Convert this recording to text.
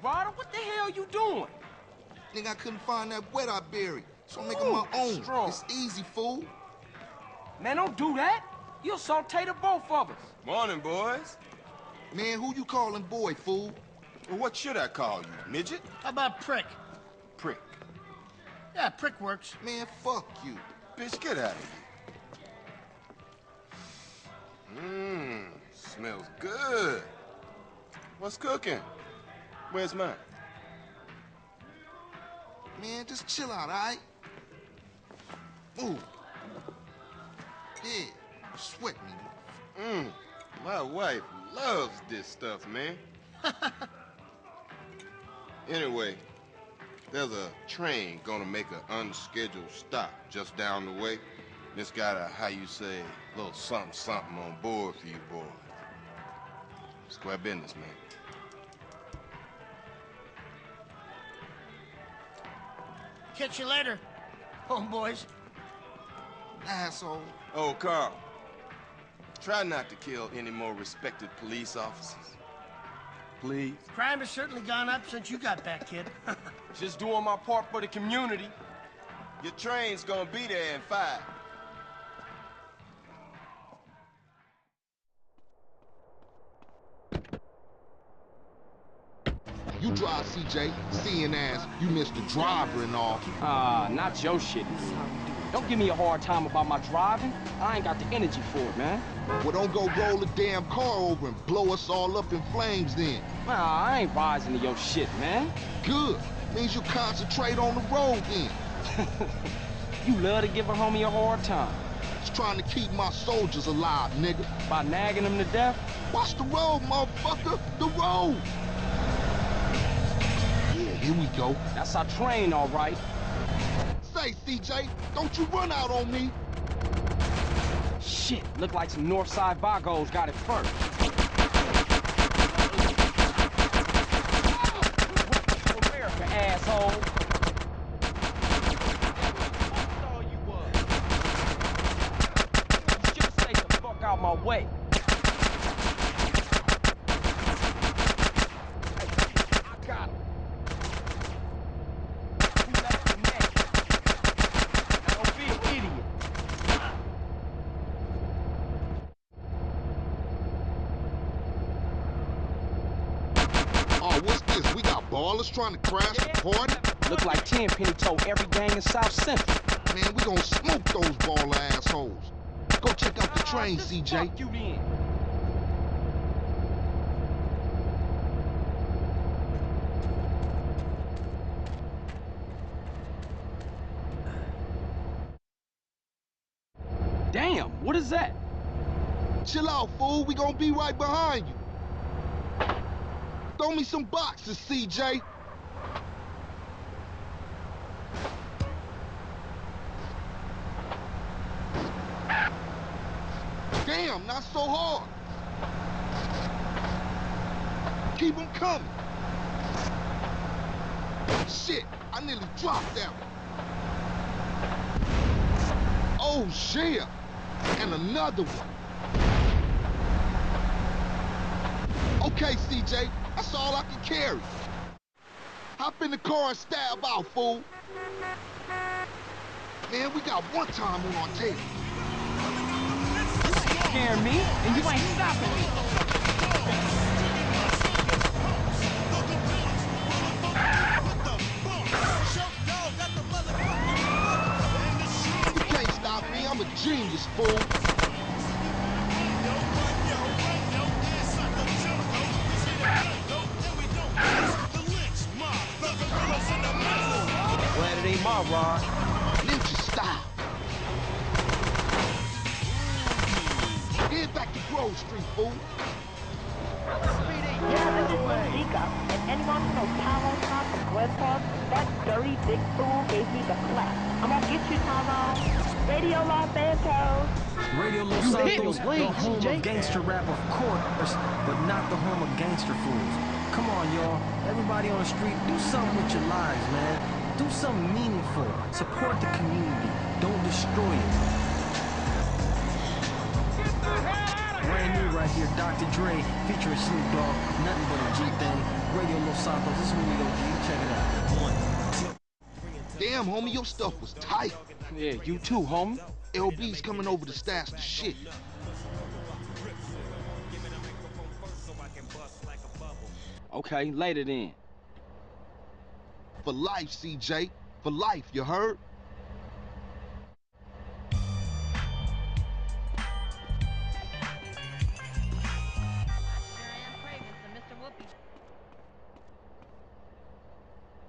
Ryder. What the hell you doing? Nigga, I couldn't find that wet I buried, so I'm making my own. Strong. It's easy, fool. Man, don't do that. You'll saute the both of us. Morning, boys. Man, who you calling boy, fool? Well, what should I call you, midget? How about prick? Prick. Yeah, prick works. Man, fuck you. Bitch, get out of here. Smells good. What's cooking? Where's mine? Man, just chill out, all right? Move. Yeah, sweat me. My wife loves this stuff, man. Anyway, there's a train gonna make an unscheduled stop just down the way. It's got a, how you say, little something on board for you boys. Square business, man. Catch you later, homeboys. Asshole. Oh, Carl, try not to kill any more respected police officers. Please. Crime has certainly gone up since you got back, kid. Just doing my part for the community. Your train's gonna be there in 5. You drive, CJ, seeing as you missed the driver and all. Not your shit. Don't give me a hard time about my driving. I ain't got the energy for it, man. Well, don't go roll the damn car over and blow us all up in flames then. Nah, I ain't rising to your shit, man. Good. Means you concentrate on the road then. You love to give a homie a hard time. Just trying to keep my soldiers alive, nigga. By nagging them to death? Watch the road, motherfucker. The road. Yeah, here we go. That's our train, all right. Say, CJ, don't you run out on me. Shit, look like some Northside Vagos got it first. America, asshole. You should stay the fuck out my way. I got him. Who left the neck? Now don't be an idiot. Oh, what's this? We got ballers trying to crash the party? Look like Tenpenny told every gang in South Central. Man, we gonna smoke those baller assholes. Go check out the train, Just CJ. fuck you then. Damn, what is that? Chill out, fool. We gonna be right behind you. Throw me some boxes, CJ. Damn, not so hard. Keep them coming. Shit, I nearly dropped that one. Oh, shit. And another one. Okay, CJ, that's all I can carry. Hop in the car and stab out, fool. Man, we got one time on our tail. You scaring me, and you ain't stopping me. You can't stop me, I'm a genius, fool. Glad it ain't my rod. Ninja style. Head back to Grove Street, fool. Yeah, this is Chica, and anyone who knows Tyrone Tom from Glen Park, that dirty dick fool gave me the clap. I'm gonna get you, Tyrone. Radio Los Santos. Radio Los Santos, the home of gangster rap, of course, but not the home of gangster fools. Come on, y'all. Everybody on the street, do something with your lives, man. Do something meaningful. Support the community. Don't destroy it. Get the hell out of here! brand new right here, Dr. Dre, featuring Snoop Dogg, nothing but a G thing. Radio Los Santos, this is Julio G, check it out. Damn, homie, your stuff was tight. Yeah, you too, homie. LB's coming over to stash the shit. Okay, later then. For life, CJ. For life, you heard?